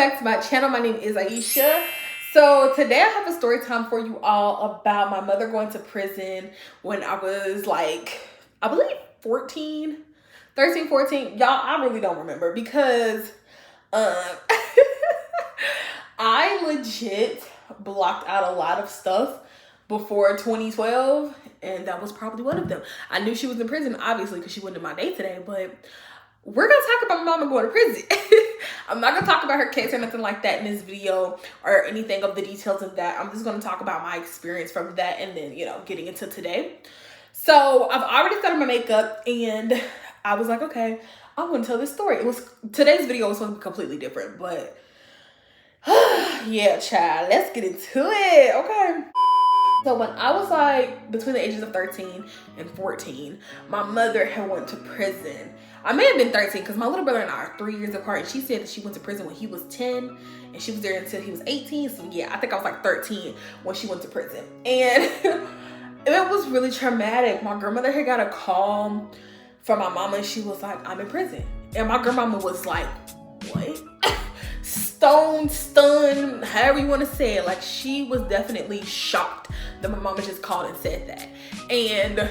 back to my channel. My name is Aisha. So today I have a story time for you all about my mother going to prison when I was like, I believe 13, 14. Y'all, I really don't remember because I legit blocked out a lot of stuff before 2012, and that was probably one of them. I knew she was in prison, obviously, because she wasn't in my day today, but we're gonna talk about my mama going to prison. I'm not gonna talk about her case or nothing like that in this video or anything of the details of that. I'm just gonna talk about my experience from that and then, you know, getting into today. So I've already started my makeup and I was like, okay, I'm gonna tell this story. Today's video was supposed to be completely different, but yeah, child, let's get into it, okay? So when I was like between the ages of 13 and 14, my mother had went to prison. I may have been 13 because my little brother and I are 3 years apart, and she said that she went to prison when he was 10 and she was there until he was 18. So yeah, I think I was like 13 when she went to prison. And it was really traumatic. My grandmother had got a call from my mama and she was like, I'm in prison. And my grandmama was like, what? Stone, stunned, however you want to say it. Like, she was definitely shocked that my mama just called and said that. And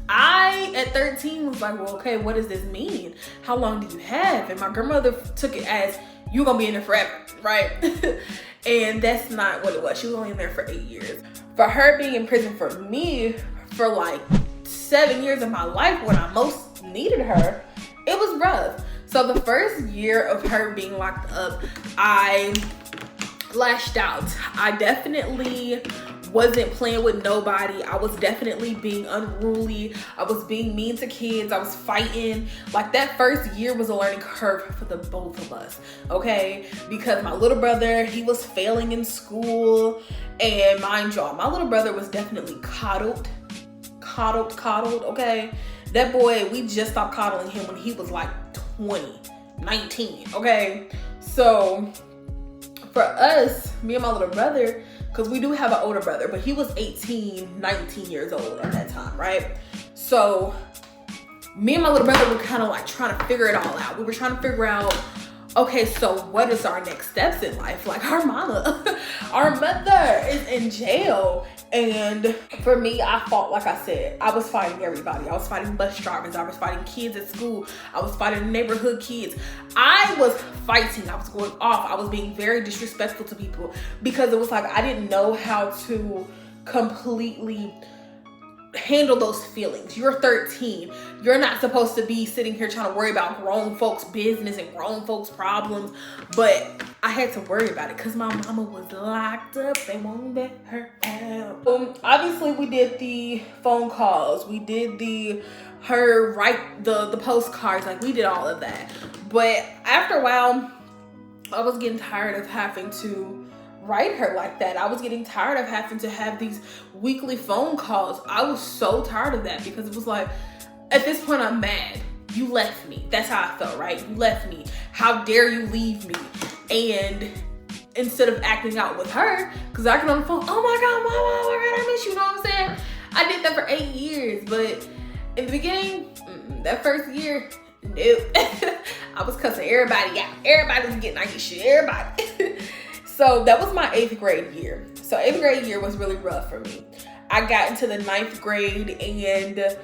I, at 13, was like, well, okay, what does this mean? How long do you have? And my grandmother took it as, you're gonna be in there forever, right? And that's not what it was. She was only in there for 8 years. For her being in prison for me for like 7 years of my life when I most needed her, it was rough. So the first year of her being locked up, I lashed out. I definitely wasn't playing with nobody. I was definitely being unruly. I was being mean to kids. I was fighting. Like, that first year was a learning curve for the both of us, okay? Because my little brother, he was failing in school. And mind y'all, my little brother was definitely coddled, okay? That boy, we just stopped coddling him when he was like 19, okay? So for us, me and my little brother, because we do have an older brother, but he was 18, 19 years old at that time, right? So me and my little brother were kind of like trying to figure it all out. We were trying to figure out, okay, so what is our next steps in life? Like, our mama, our mother is in jail. And for me, I fought, like I said, I was fighting everybody. I was fighting bus drivers. I was fighting kids at school. I was fighting neighborhood kids. I was fighting. I was going off. I was being very disrespectful to people because it was like I didn't know how to completely handle those feelings. You're 13. You're not supposed to be sitting here trying to worry about grown folks' business and grown folks' problems, but I had to worry about it because my mama was locked up. They won't let her out. Obviously, we did the phone calls. We did the postcards. Like, we did all of that. But after a while, I was getting tired of having to write her like that. I was getting tired of having to have these weekly phone calls. I was so tired of that because it was like, at this point, I'm mad. You left me. That's how I felt, right? You left me. How dare you leave me? And instead of acting out with her, because I get on the phone, oh my God, mama, oh my God, I miss you, you know what I'm saying? I did that for 8 years, but in the beginning, that first year, nope. I was cussing everybody out. Everybody was getting Aisha, everybody. So that was my 8th grade year. So 8th grade year was really rough for me. I got into the 9th grade and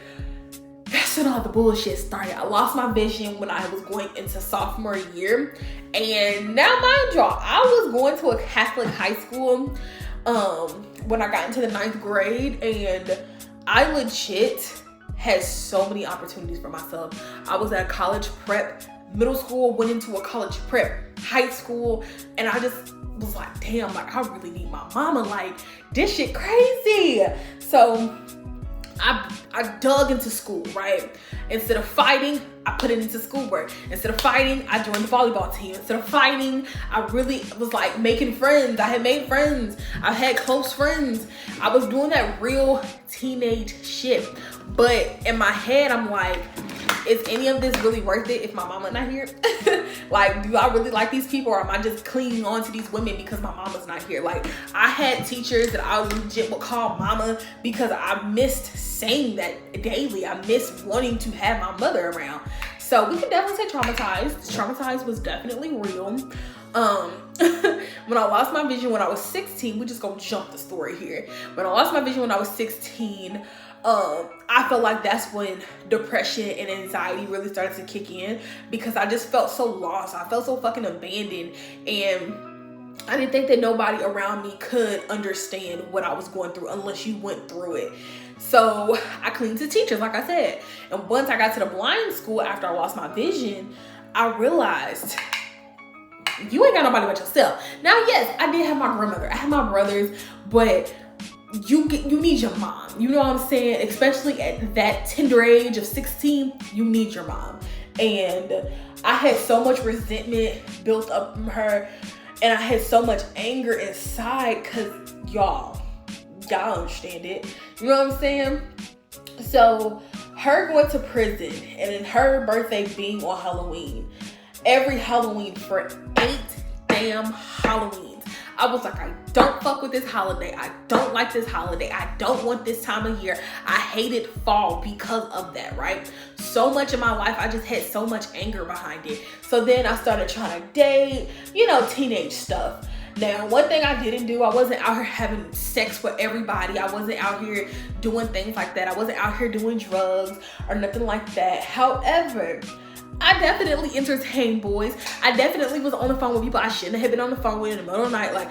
that's when all the bullshit started. I lost my vision when I was going into sophomore year. And now, mind y'all, I was going to a Catholic high school when I got into the 9th grade, and I legit had so many opportunities for myself. I was at college prep, middle school, went into a college prep, high school, and I just was like, damn, like, I really need my mama. Like, this shit crazy. So I dug into school, right? Instead of fighting, I put it into schoolwork. Instead of fighting, I joined the volleyball team. Instead of fighting, I really was like making friends. I had made friends. I had close friends. I was doing that real teenage shit. But in my head, I'm like, is any of this really worth it if my mama not here? Like, do I really like these people, or am I just clinging on to these women because my mama's not here? Like, I had teachers that I legit would call mama because I missed saying that daily. I missed wanting to have my mother around. So we can definitely say traumatized. Traumatized was definitely real. When I lost my vision when I was 16, we just gonna jump the story here. When I lost my vision when I was 16, I felt like that's when depression and anxiety really started to kick in, because I just felt so lost. I felt so fucking abandoned, and I didn't think that nobody around me could understand what I was going through unless you went through it. So I cleaned to teachers, like I said. And once I got to the blind school after I lost my vision, I realized you ain't got nobody but yourself. Now, yes, I did have my grandmother. I had my brothers, but you need your mom. You know what I'm saying? Especially at that tender age of 16, you need your mom. And I had so much resentment built up from her, and I had so much anger inside, because y'all understand it. You know what I'm saying? So her going to prison, and then her birthday being on Halloween, every Halloween for 8 damn Halloweens, I was like, I don't fuck with this holiday. I don't like this holiday. I don't want this time of year. I hated fall because of that, right? So much in my life, I just had so much anger behind it. So then I started trying to date, you know, teenage stuff. Now, one thing I didn't do, I wasn't out here having sex with everybody. I wasn't out here doing things like that. I wasn't out here doing drugs or nothing like that. However, I definitely entertained boys. I definitely was on the phone with people I shouldn't have been on the phone with in the middle of the night. Like,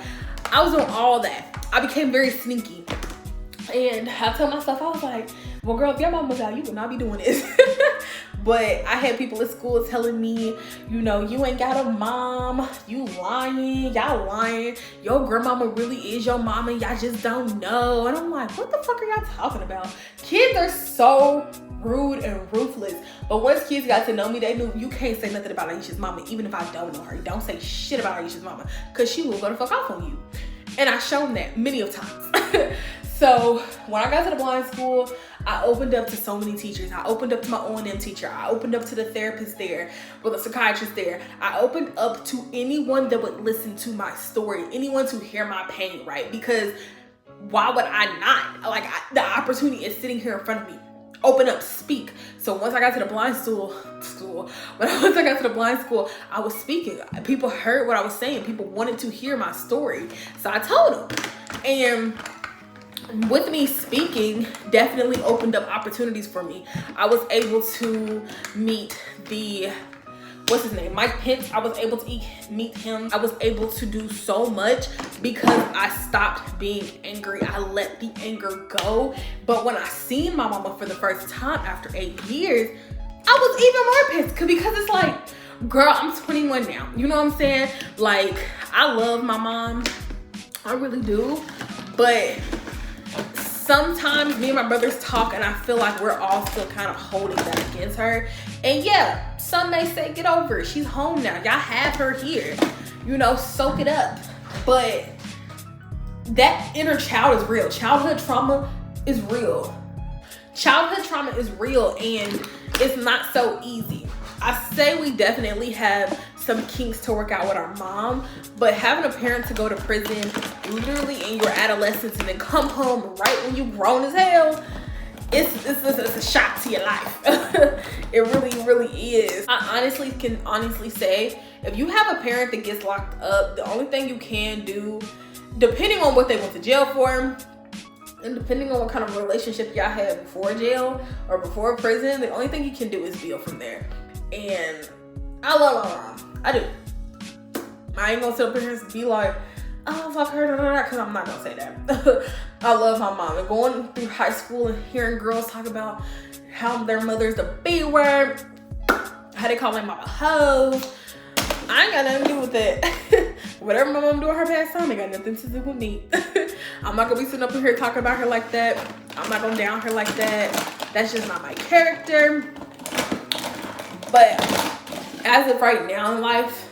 I was on all that. I became very sneaky. And I tell myself, I was like, well, girl, if your mom was out, you would not be doing this. But I had people at school telling me, you know, you ain't got a mom. You lying. Y'all lying. Your grandmama really is your mama. Y'all just don't know. And I'm like, what the fuck are y'all talking about? Kids are so rude and ruthless. But once kids got to know me, they knew you can't say nothing about Aisha's mama, even if I don't know her. Don't say shit about Aisha's mama, because she will go the fuck off on you. And I've shown that many of times. So when I got to the blind school, I opened up to so many teachers. I opened up to my O&M teacher. I opened up to the therapist there, or the psychiatrist there. I opened up to anyone that would listen to my story, anyone to hear my pain, right? Because why would I not? Like, the opportunity is sitting here in front of me. Open up, speak. So once I got to the blind school, once I got to the blind school, I was speaking. People heard what I was saying. People wanted to hear my story. So I told them. And with me speaking definitely opened up opportunities for me. I was able to meet what's his name? Mike Pence. I was able to meet him. I was able to do so much because I stopped being angry. I let the anger go. But when I seen my mama for the first time after 8 years, I was even more pissed, because it's like, girl, I'm 21 now. You know what I'm saying? Like, I love my mom. I really do. But sometimes me and my brothers talk, and I feel like we're all still kind of holding that against her. And yeah, some may say, get over it. She's home now. Y'all have her here. You know, soak it up. But that inner child is real. Childhood trauma is real. Childhood trauma is real, and it's not so easy. I say we definitely have some kinks to work out with our mom, but having a parent to go to prison literally in your adolescence and then come home right when you're grown as hell, it's a shock to your life. It really is. I can honestly say, if you have a parent that gets locked up, the only thing you can do, depending on what they went to jail for, and depending on what kind of relationship y'all had before jail or before prison, the only thing you can do is build from there. And I love my mom. I do. I ain't gonna sit up here and be like, oh, fuck her, because I'm not gonna say that. I love my mom. And going through high school and hearing girls talk about how their mother's the B word, how they call my mama hoe, I ain't got nothing to do with that. Whatever my mom do in her past time, ain't got nothing to do with me. I'm not gonna be sitting up here talking about her like that. I'm not gonna down her like that. That's just not my character. But as of right now in life,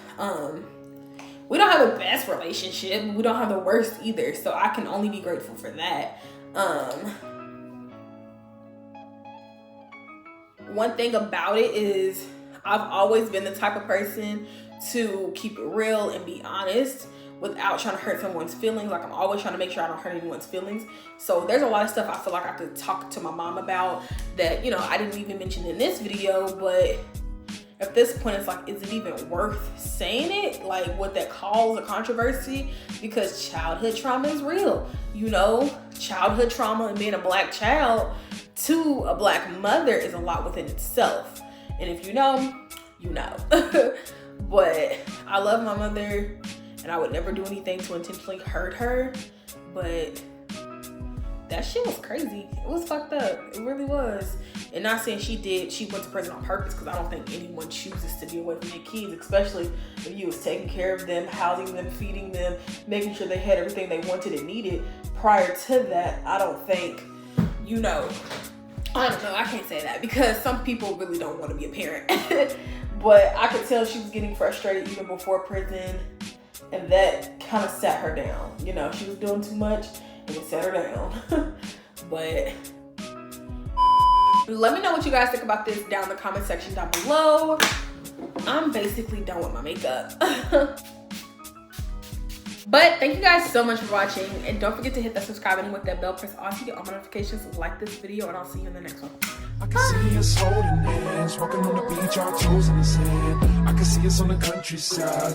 we don't have the best relationship. We don't have the worst either. So I can only be grateful for that. One thing about it is I've always been the type of person to keep it real and be honest without trying to hurt someone's feelings. Like, I'm always trying to make sure I don't hurt anyone's feelings. So there's a lot of stuff I feel like I could talk to my mom about that, you know, I didn't even mention in this video. But at this point, it's like, is it even worth saying it? Like, would that cause a controversy? Because childhood trauma is real. You know, childhood trauma and being a black child to a black mother is a lot within itself. And if you know, you know. But I love my mother and I would never do anything to intentionally hurt her. But that shit was crazy. It was fucked up. It really was. And not saying she went to prison on purpose, because I don't think anyone chooses to be away from their kids, especially if you was taking care of them, housing them, feeding them, making sure they had everything they wanted and needed. Prior to that, I don't think, you know, I don't know, I can't say that because some people really don't want to be a parent. But I could tell she was getting frustrated even before prison, and that kind of sat her down. You know, she was doing too much and it sat her down. But let me know what you guys think about this down in the comment section down below. I'm basically done with my makeup. But thank you guys so much for watching, and don't forget to hit that subscribe button with that bell, press all to get all my notifications, like this video, and I'll see you in the next one. I can see us holding hands, walking on the beach, our toes in the sand. I can see us on the countryside.